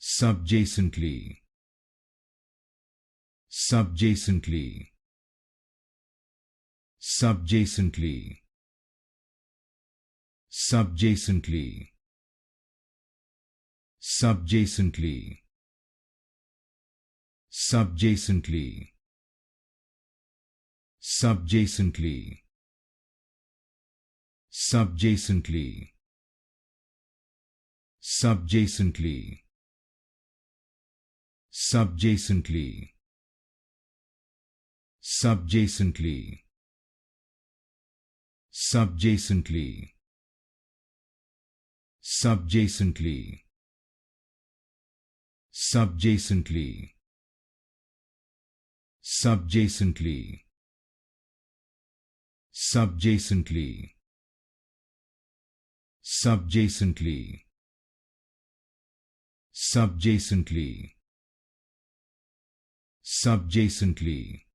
subjacently, subjacently, subjacently, subjacently, subjacently, subjacently, subjacently, subjacently, subjacently, subjacently, subjacently, subjacently, subjacently, subjacently, subjacently, subjacently, subjacently, subjacently, subjacently,